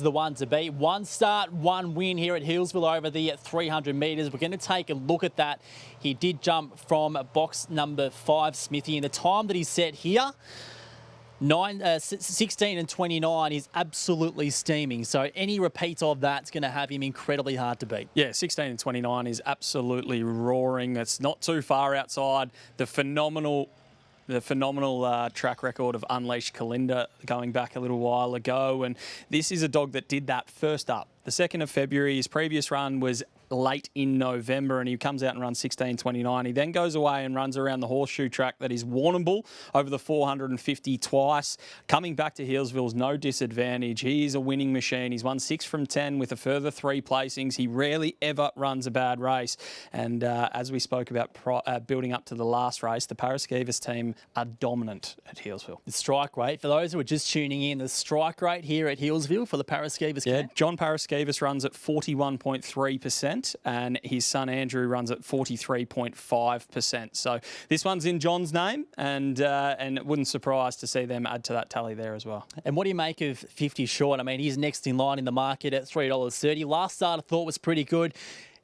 The one to beat. One start, one win here at Healesville over the 300 metres. We're going to take a look at that. He did jump from box number 5, Smithy, and the time that he set here, 16 and 29, is absolutely steaming. So any repeat of that's going to have him incredibly hard to beat. Yeah, 16 and 29 is absolutely roaring. It's not too far outside the phenomenal track record of Unleashed Kalinda going back a little while ago. And this is a dog that did that first up. The 2nd of February, his previous run was late in November, and he comes out and runs 16.29. He then goes away and runs around the horseshoe track that is Warrnambool over the 450 twice. Coming back to Healesville's no disadvantage. He is a winning machine. He's won 6 from 10 with a further 3 placings. He rarely ever runs a bad race. And as we spoke about building up to the last race, the Paraskevas team are dominant at Healesville. The strike rate, for those who are just tuning in, the strike rate here at Healesville for the Paraskevas Yeah, camp? John Paraskevas runs at 41.3%. And his son Andrew runs at 43.5%. So this one's in John's name, and it wouldn't surprise to see them add to that tally there as well. And what do you make of 50 Short? I mean, he's next in line in the market at $3.30. Last start I thought was pretty good.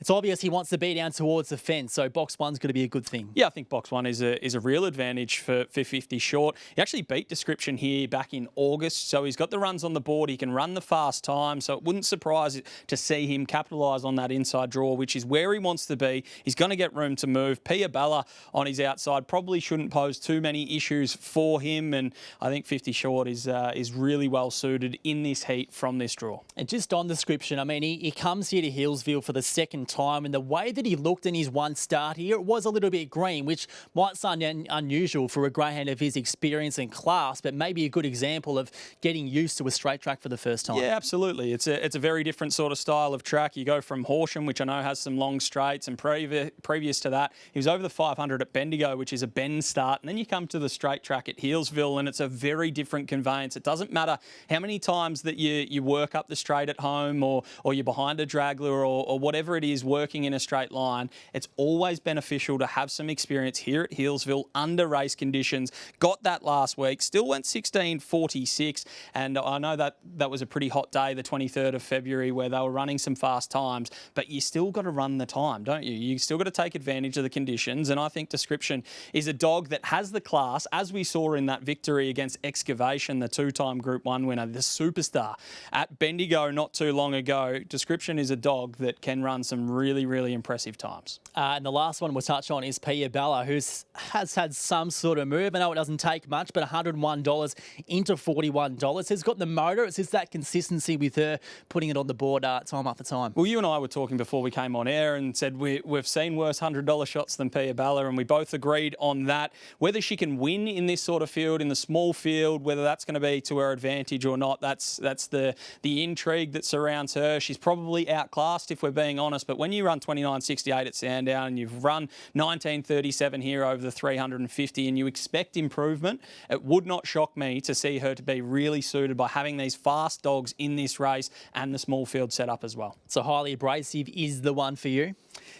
It's obvious he wants to be down towards the fence, so box one's going to be a good thing. Yeah, I think box one is a real advantage for 50 Short. He actually beat Description here back in August, so he's got the runs on the board. He can run the fast time, so it wouldn't surprise to see him capitalise on that inside draw, which is where he wants to be. He's going to get room to move. Pia Bella on his outside probably shouldn't pose too many issues for him, and I think 50 Short is really well suited in this heat from this draw. And just on Description, I mean, he comes here to Healesville for the second time, and the way that he looked in his one start here, it was a little bit green, which might sound unusual for a greyhound of his experience and class, but maybe a good example of getting used to a straight track for the first time. Yeah, absolutely. It's a very different sort of style of track. You go from Horsham, which I know has some long straights, and previous to that, he was over the 500 at Bendigo, which is a bend start, and then you come to the straight track at Healesville, and it's a very different conveyance. It doesn't matter how many times that you work up the straight at home, or you're behind a draggler, or whatever it is, working in a straight line. It's always beneficial to have some experience here at Healesville under race conditions. Got that last week, still went 16.46, and I know that was a pretty hot day, the 23rd of February, where they were running some fast times, but you still got to run the time, don't you? You still got to take advantage of the conditions, and I think Description is a dog that has the class, as we saw in that victory against Excavation, the 2-time Group 1 winner, the superstar at Bendigo not too long ago. Description is a dog that can run some really impressive times. And the last one we'll touch on is Pia Bella, who has had some sort of move. I know it doesn't take much, but $101 into $41. It's got the motor. It's just that consistency with her putting it on the board time after time. Well, you and I were talking before we came on air and said we've seen worse $100 shots than Pia Bella, and we both agreed on that. Whether she can win in this sort of field, in the small field, whether that's going to be to her advantage or not, that's the intrigue that surrounds her. She's probably outclassed, if we're being honest, but when you run 29.68 at Sandown and you've run 19.37 here over the 350 and you expect improvement, it would not shock me to see her to be really suited by having these fast dogs in this race and the small field setup as well. So Highly Abrasive is the one for you?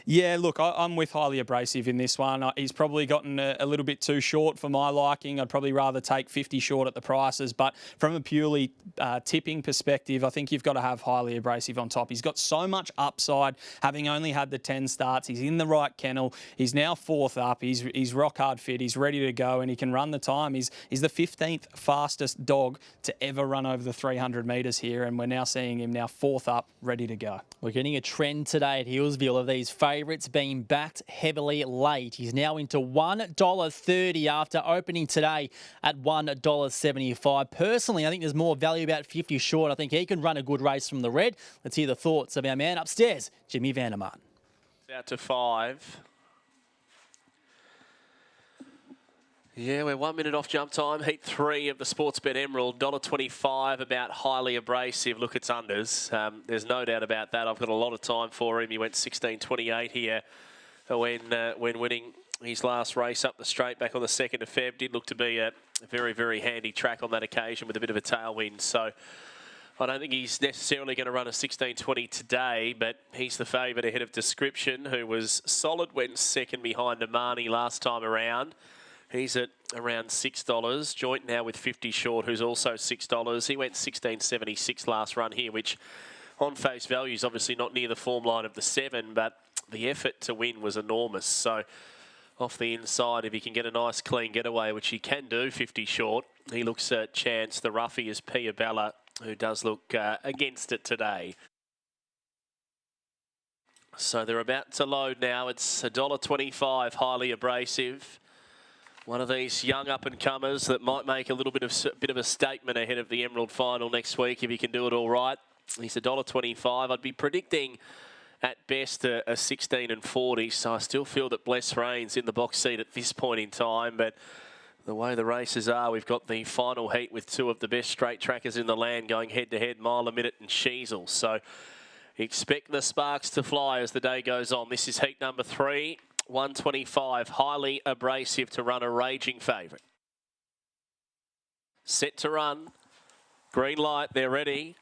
Yeah, look, I'm with Highly Abrasive in this one. He's probably gotten a little bit too short for my liking. I'd probably rather take 50 Short at the prices, but from a purely tipping perspective, I think you've got to have Highly Abrasive on top. He's got so much upside, having only had the 10 starts. He's in the right kennel. He's now 4th up. He's rock hard fit. He's ready to go, and he can run the time. He's the 15th fastest dog to ever run over the 300 metres here, and we're now seeing him now 4th up, ready to go. We're getting a trend today at Healesville of these favourites being backed heavily late. He's now into $1.30 after opening today at $1.75. Personally, I think there's more value about 50 Short. I think he can run a good race from the red. Let's hear the thoughts of our man upstairs, Jimmy Vandermartin. Out to 5. Yeah, we're 1 minute off jump time. Heat 3 of the Sportsbet Emerald. $1.25 about Highly Abrasive. Look, it's unders. There's no doubt about that. I've got a lot of time for him. He went 16.28 here when winning his last race up the straight back on the 2nd of Feb. Did look to be a very handy track on that occasion with a bit of a tailwind. So I don't think he's necessarily going to run a 16.20 today, but he's the favourite ahead of Description, who was solid, went second behind Amani last time around. He's at around $6. Joint now with 50 short, who's also $6. He went 16.76 last run here, which on face value is obviously not near the form line of the 7, but the effort to win was enormous. So off the inside, if he can get a nice clean getaway, which he can do, 50 short, he looks a chance. The roughie is Pia Bella, who does look against it today. So they're about to load now. It's $1.25, highly abrasive. One of these young up-and-comers that might make a little bit of a statement ahead of the Emerald Final next week if he can do it all right. He's $1.25. I'd be predicting at best a 16.40. So I still feel that Bless Rain's in the box seat at this point in time. But the way the races are, we've got the final heat with two of the best straight trackers in the land going head-to-head, mile a minute and Sheasel. So expect the sparks to fly as the day goes on. This is heat number 3. 125, highly abrasive to run, a raging favourite. Set to run. Green light, they're ready.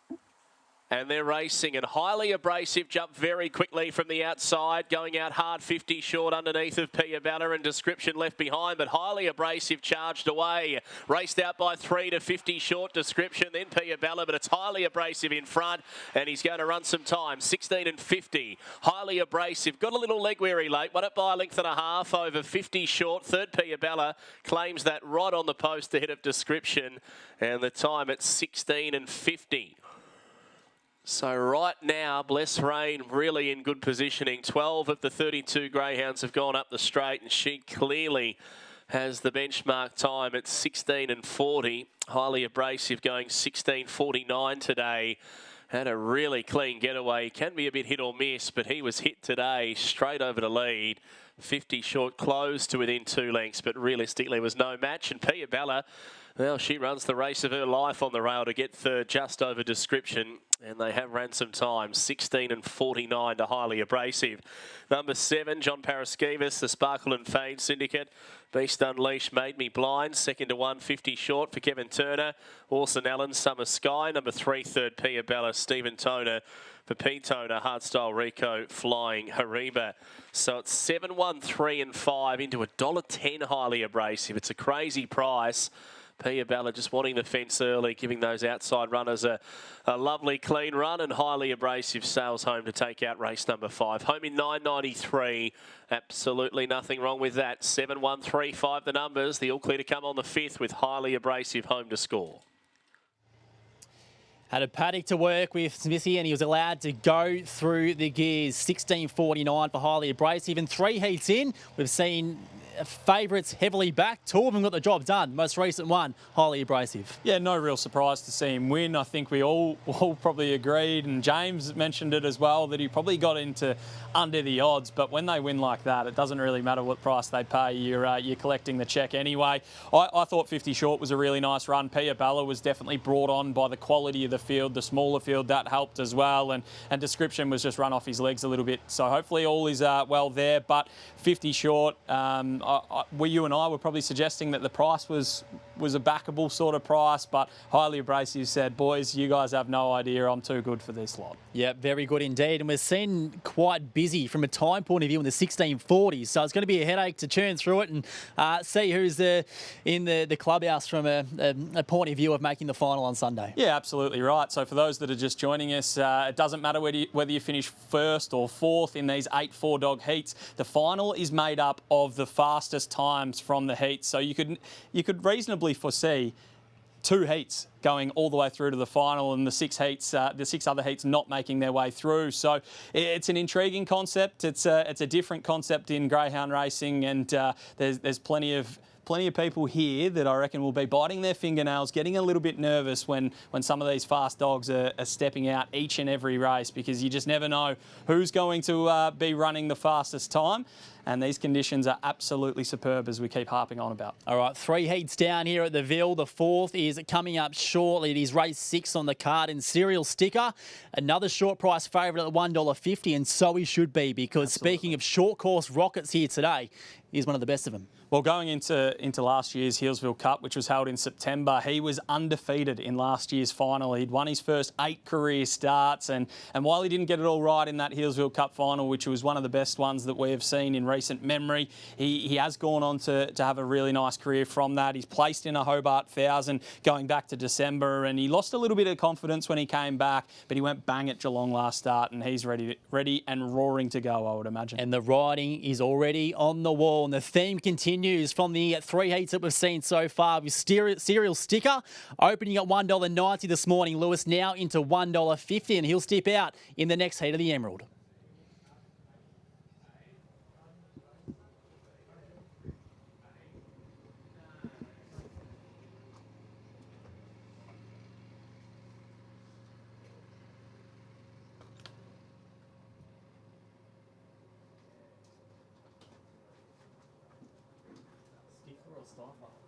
And they're racing, and highly abrasive jump very quickly from the outside, going out hard 50 short underneath of Pia Bella, and Description left behind, but highly abrasive charged away. Raced out by 3 to 50 short, Description, then Pia Bella, but it's highly abrasive in front, and he's going to run some time. 16.50, highly abrasive. Got a little leg weary late, won it by a length and a half over 50 short. Third Pia Bella claims that right on the post ahead of Description, and the time at 16.50. So right now, Bless Rain really in good positioning. 12 of the 32 greyhounds have gone up the straight, and she clearly has the benchmark time at 16.40. Highly abrasive going 16.49 today. Had a really clean getaway. Can be a bit hit or miss, but he was hit today straight over to lead. 50 short, close to within 2 lengths, but realistically was no match. And Pia Bella, well, she runs the race of her life on the rail to get third, just over Description. And they have ran some time, 16.49 to highly abrasive. Number 7, John Paraskevas, the Sparkle and Fade Syndicate. Beast Unleashed, Made Me Blind. Second to 150 short for Kevin Turner. Orson Allen, Summer Sky. Number 3, third, Pia Bella, Stephen Toner. For P Toner, Hardstyle Rico, Flying Hariba. So it's 7, 1, 3 and 5 into $1.10 highly abrasive. It's a crazy price. Pia Bella just wanting the fence early, giving those outside runners a lovely clean run, and highly abrasive sails home to take out race number 5. Home in 9.93. Absolutely nothing wrong with that. 7, 1, 3, 5 the numbers. The all clear to come on the 5th with highly abrasive home to score. Had a paddock to work with Smithy, and he was allowed to go through the gears. 16.49 for highly abrasive. And 3 heats in, we've seen favourites heavily back. 2 of them got the job done. Most recent one, highly abrasive. Yeah, no real surprise to see him win. I think we all probably agreed, and James mentioned it as well, that he probably got into under the odds. But when they win like that, it doesn't really matter what price they pay. You're collecting the cheque anyway. I thought 50 short was a really nice run. Pia Bella was definitely brought on by the quality of the field, the smaller field, that helped as well. And Description was just run off his legs a little bit. So hopefully all is well there. But 50 short, you and I were probably suggesting that the price was a backable sort of price, but highly abrasive said, boys, you guys have no idea, I'm too good for this lot. Yeah, very good indeed. And we're seen quite busy from a time point of view in the 1640s. So it's going to be a headache to churn through it and see who's in the clubhouse from a point of view of making the final on Sunday. Yeah, absolutely right. So for those that are just joining us, it doesn't matter whether you finish 1st or 4th in these 8 4-dog heats. The final is made up of the fastest times from the heats. So you could reasonably foresee 2 heats going all the way through to the final, and the 6 other heats not making their way through. So it's an intriguing concept. It's a different concept in greyhound racing, and there's plenty of people here that I reckon will be biting their fingernails, getting a little bit nervous when some of these fast dogs are stepping out each and every race, because you just never know who's going to be running the fastest time. And these conditions are absolutely superb, as we keep harping on about. All right, 3 heats down here at the Ville. The 4th is coming up shortly. It is race 6 on the card in Serial Sticker. Another short price favourite at $1.50, and so he should be, because absolutely. Speaking of short course rockets here today, he's one of the best of them. Well, going into last year's Healesville Cup, which was held in September, he was undefeated in last year's final. He'd won his first 8 career starts, and while he didn't get it all right in that Healesville Cup final, which was one of the best ones that we have seen in recent memory. He has gone on to have a really nice career from that. He's placed in a Hobart 1000 going back to December, and he lost a little bit of confidence when he came back, but he went bang at Geelong last start, and he's ready and roaring to go, I would imagine. And the writing is already on the wall, and the theme continues from the 3 heats that we've seen so far with Serial Sticker opening at $1.90 this morning. Lewis now into $1.50, and he'll step out in the next heat of the Emerald. Sticker or stopper?